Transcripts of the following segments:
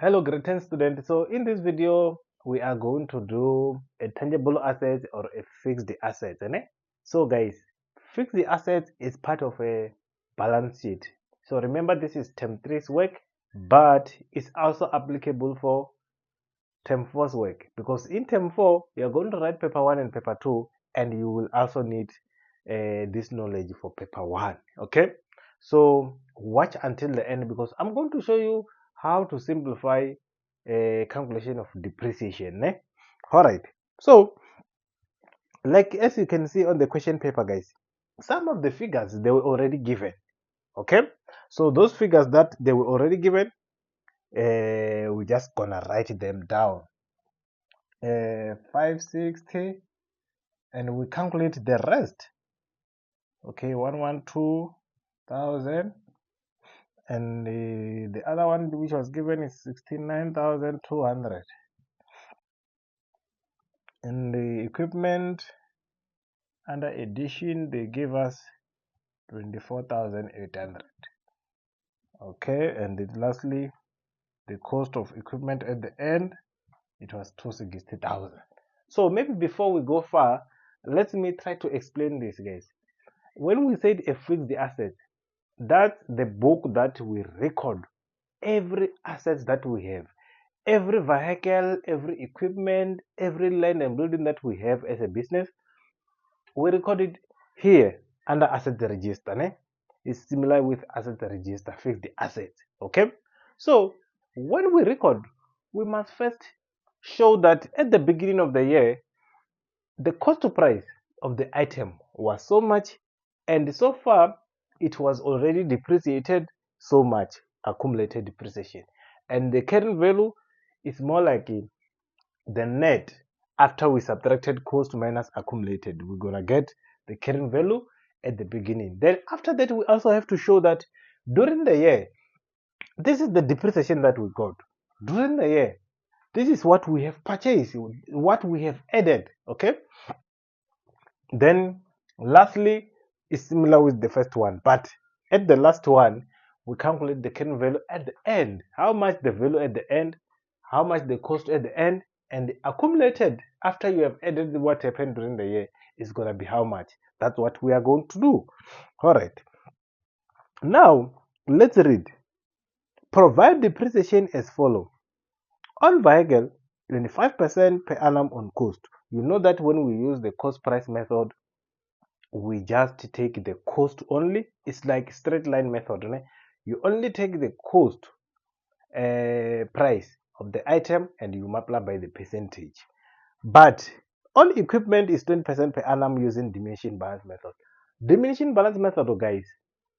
Hello, greeting student. So in this video, we are going to do a tangible asset or a fixed asset. So guys, fixed asset is part of a balance sheet. So remember this is term 3's work, but it's also applicable for term 4's work because in term 4, you're going to write paper 1 and paper 2 and you will also need this knowledge for paper 1. Okay, so watch until the end because I'm going to show you how to simplify a calculation of depreciation. All right, so like as you can see on the question paper guys, some of the figures they were already given. Okay, so those figures that they were already given, we're just gonna write them down. 560 and we calculate the rest. Okay, 112,000 and the other one which was given is 69,200 and the equipment under addition they gave us 24,800. Okay, and lastly the cost of equipment at the end, it was 260,000. So maybe before we go far, let me try to explain this guys. When we said a fixed asset, that's the book that we record every asset that we have, every vehicle, every equipment, every land and building that we have as a business. We record it here under asset register. It's similar with asset register, fixed assets. Okay, so when we record, we must first show that at the beginning of the year the cost price of the item was so much and so far it was already depreciated so much, accumulated depreciation, and the current value is more like the net after we subtracted cost minus accumulated. We're gonna get the current value at the beginning. Then after that we also have to show that during the year this is the depreciation that we got during the year. This is what we have purchased, what we have added. Okay, then lastly is similar with the first one, but at the last one we calculate the current value at the end, how much the value at the end, how much the cost at the end, and the accumulated after you have added what happened during the year is going to be how much. That's what we are going to do. All right, now let's read. Provide depreciation as follow. On vehicle, 25% per annum on cost. You know that when we use the cost price method, we just take the cost only. It's like straight line method. You only take the cost price of the item and you multiply by the percentage. But on equipment is 20% per annum using diminishing balance method. Diminishing balance method, guys,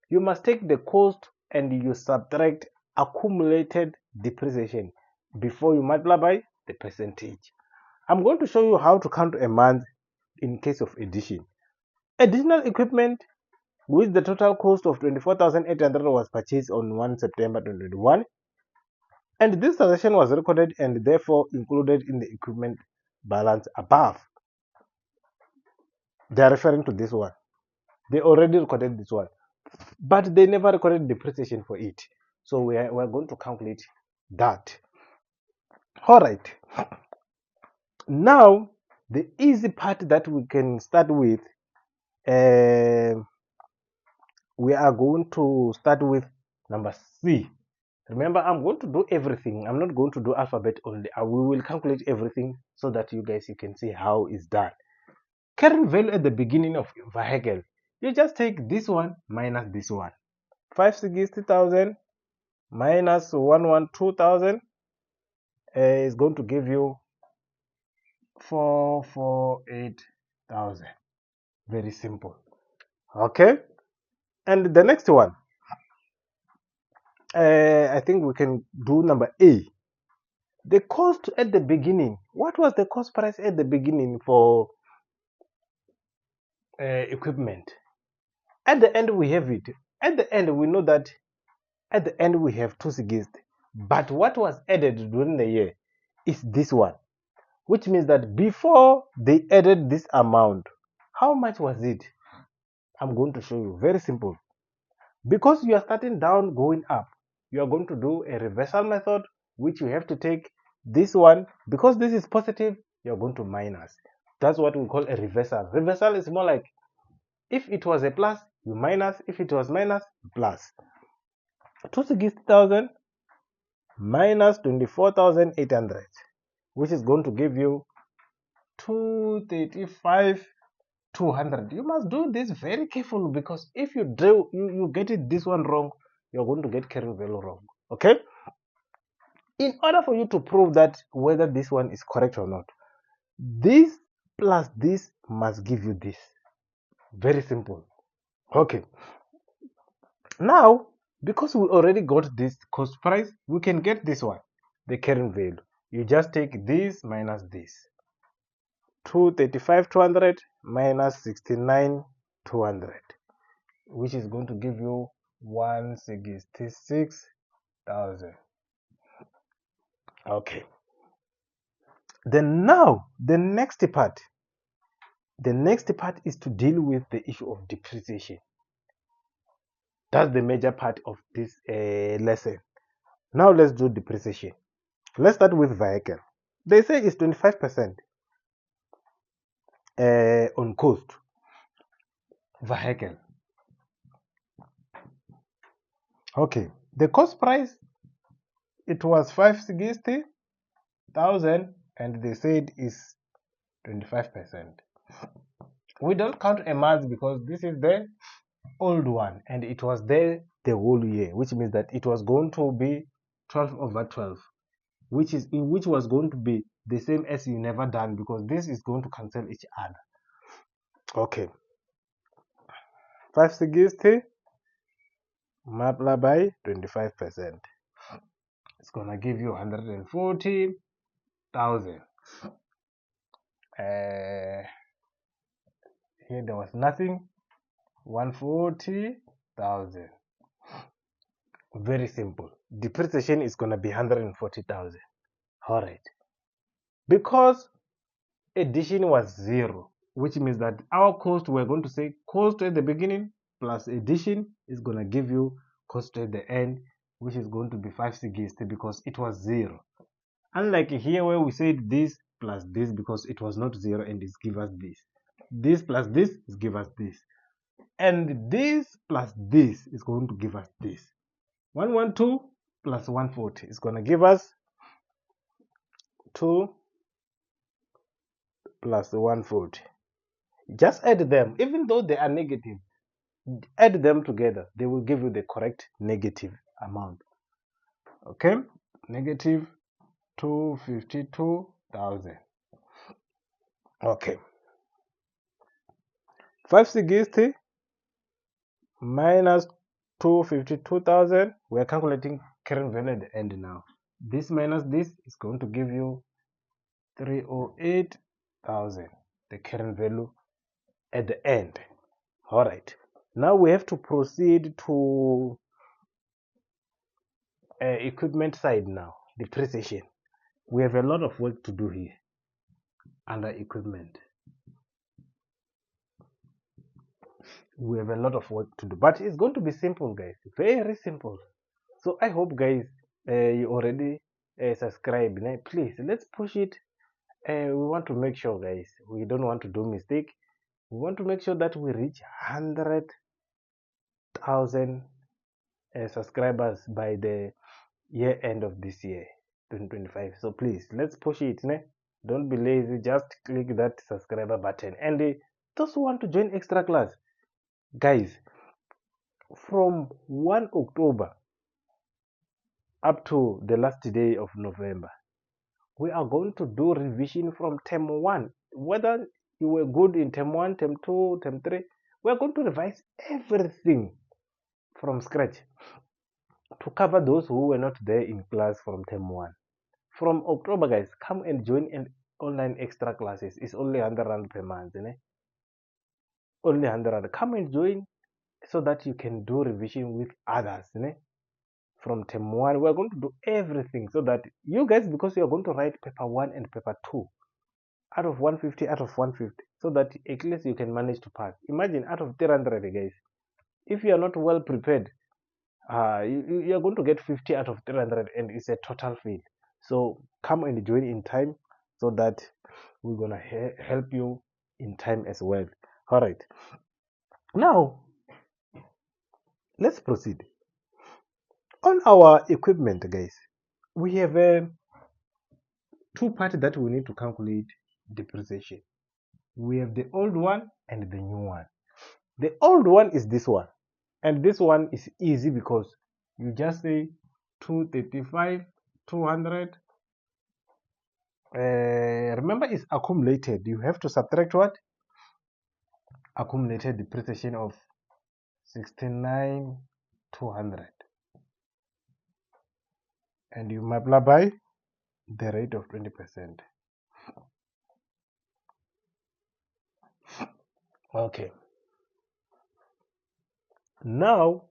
you must take the cost and you subtract accumulated depreciation before you multiply by the percentage. I'm going to show you how to count a month in case of addition. Additional equipment with the total cost of 24,800 was purchased on 1 September 2021, and this transaction was recorded and therefore included in the equipment balance above. They are referring to this one. They already recorded this one, but they never recorded depreciation for it. So we're going to calculate that. All right. Now, the easy part that we can start with, we are going to start with number C. Remember, I'm going to do everything. I'm not going to do alphabet only. We will calculate everything so that you can see how it's done. Current value at the beginning of vehicle. You just take this one minus this one. 560,000 minus 112,000 is going to give you 448,000. Very simple. Okay. And the next one, I think we can do number A. The cost at the beginning. What was the cost price at the beginning for equipment? At the end we have it. At the end we know that at the end we have 260. But what was added during the year is this one, which means that before they added this amount, how much was it? I'm going to show you. Very simple. Because you are starting down, going up, you are going to do a reversal method which you have to take this one. Because this is positive, you're going to minus. That's what we call a reversal. Reversal is more like if it was a plus, you minus. If it was minus, plus. 260,000 minus 24,800, which is going to give you 235,200. You must do this very carefully, because if you do you get it this one wrong, you're going to get carrying value wrong. Okay, in order for you to prove that whether this one is correct or not, this plus this must give you this. Very simple. Okay, now because we already got this cost price, we can get this one, the carrying value. You just take this minus this. 235,200 minus 69,200, which is going to give you 166,000. Okay. Then now the next part is to deal with the issue of depreciation. That's the major part of this lesson. Now let's do depreciation. Let's start with vehicle. They say it's 25% on cost vehicle. Okay, the cost price, it was 560,000, and they said is 25%. We don't count a month because this is the old one, and it was there the whole year, which means that it was going to be 12/12, which was going to be the same as you never done, because this is going to cancel each other. Okay, 560 multiplied by 25%, it's gonna give you 140,000. Here there was nothing. 140,000. Very simple. Depreciation is gonna be 140,000. All right. Because addition was 0, which means that our cost, we're going to say cost at the beginning plus addition is gonna give you cost at the end, which is going to be 560 because it was 0. Unlike here where we said this plus this, because it was not 0 and it's give us this. This plus this is give us this. And this plus this is going to give us this. 112 plus 140 is going to give us 2 plus 140. Just add them. Even though they are negative, add them together. They will give you the correct negative amount. Okay? Negative 252,000. Okay. 560 minus 252,000. We are calculating current value at the end now. This minus this is going to give you 308,000, the current value at the end. All right. Now we have to proceed to equipment side now, depreciation. We have a lot of work to do here under equipment. We have a lot of work to do, but it's going to be simple, guys. Very simple. So I hope, guys, you already subscribe. Please, let's push it. We want to make sure, guys, we don't want to do mistake. We want to make sure that we reach 100,000 subscribers by the year end of this year, 2025. So please, let's push it. Don't be lazy. Just click that subscriber button. And those who want to join extra class, guys, from 1 October up to the last day of November, we are going to do revision from term 1. Whether you were good in term 1, term 2, term 3, we are going to revise everything from scratch to cover those who were not there in class from term 1. From October, guys, come and join in online extra classes. It's only 100 Rand per month. Only 100 Rand. Come and join so that you can do revision with others. From term 1, we're going to do everything so that you guys, because you're going to write paper 1 and paper 2 out of 150, out of 150, so that at least you can manage to pass. Imagine out of 300, guys, if you are not well prepared, you're going to get 50 out of 300 and it's a total fail. So come and join in time so that we're gonna help you in time as well. All right, now let's proceed on our equipment, guys. We have two parts that we need to calculate depreciation. We have the old one and the new one. The old one is this one, and this one is easy because you just say 235 200. Remember, it's accumulated. You have to subtract what? Accumulated depreciation of 69 200, and you multiply by the rate of 20%. Okay, now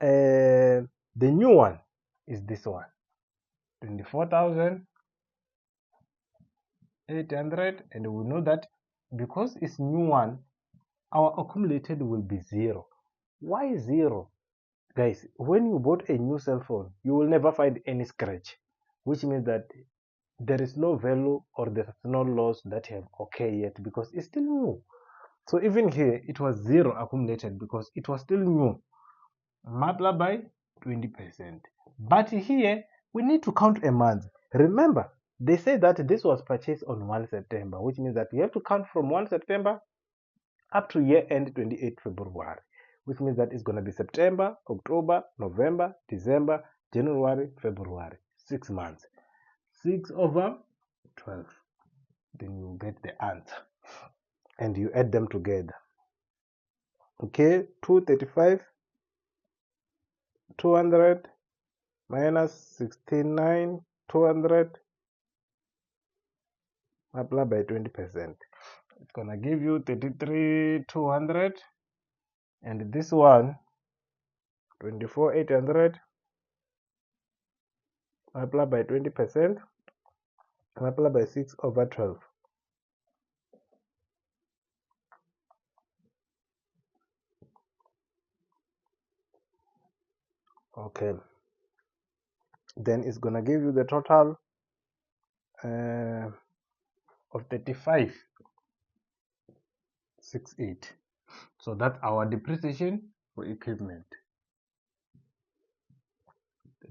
the new one is this one, 24,800, and we know that because it's new one, our accumulated will be 0. Why 0? Guys, when you bought a new cell phone, you will never find any scratch, which means that there is no value or there is no loss that have occurred yet because it's still new. So even here, it was 0 accumulated because it was still new. Multiply by 20%. But here, we need to count a month. Remember, they say that this was purchased on 1 September, which means that you have to count from 1 September up to year end 28 February, which means that it's going to be September, October, November, December, January, February. 6 months. 6 over 12. Then you get the answer. And you add them together. Okay, 235, 200 minus 69, 200 multiplied by 20%. It's going to give you 33, 200. And this one, 24, 800 multiplied by 20%. Multiplied by 6 over 12. Okay. Then it's gonna give you the total of 35,68. So that's our depreciation for equipment.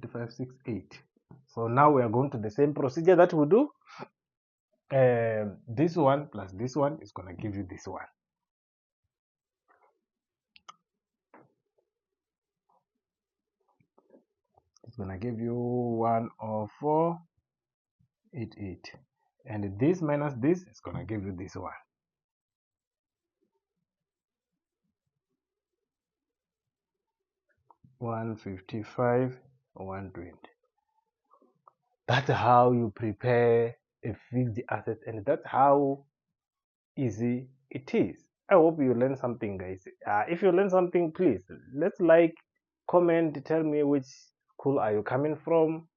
35,68. So now we are going to the same procedure that we do. This one plus this one is gonna give you this one. It's gonna give you 10488, and this minus this is gonna give you this one. 155 120. That's how you prepare a fixed asset, and that's how easy it is. I hope you learn something, guys. If you learn something, please let's like, comment, tell me which school are you coming from,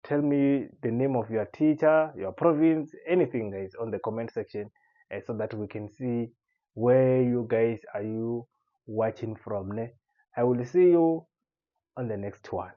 tell me the name of your teacher, your province, anything, guys, on the comment section, so that we can see where you guys are you watching from. I will see you on the next one.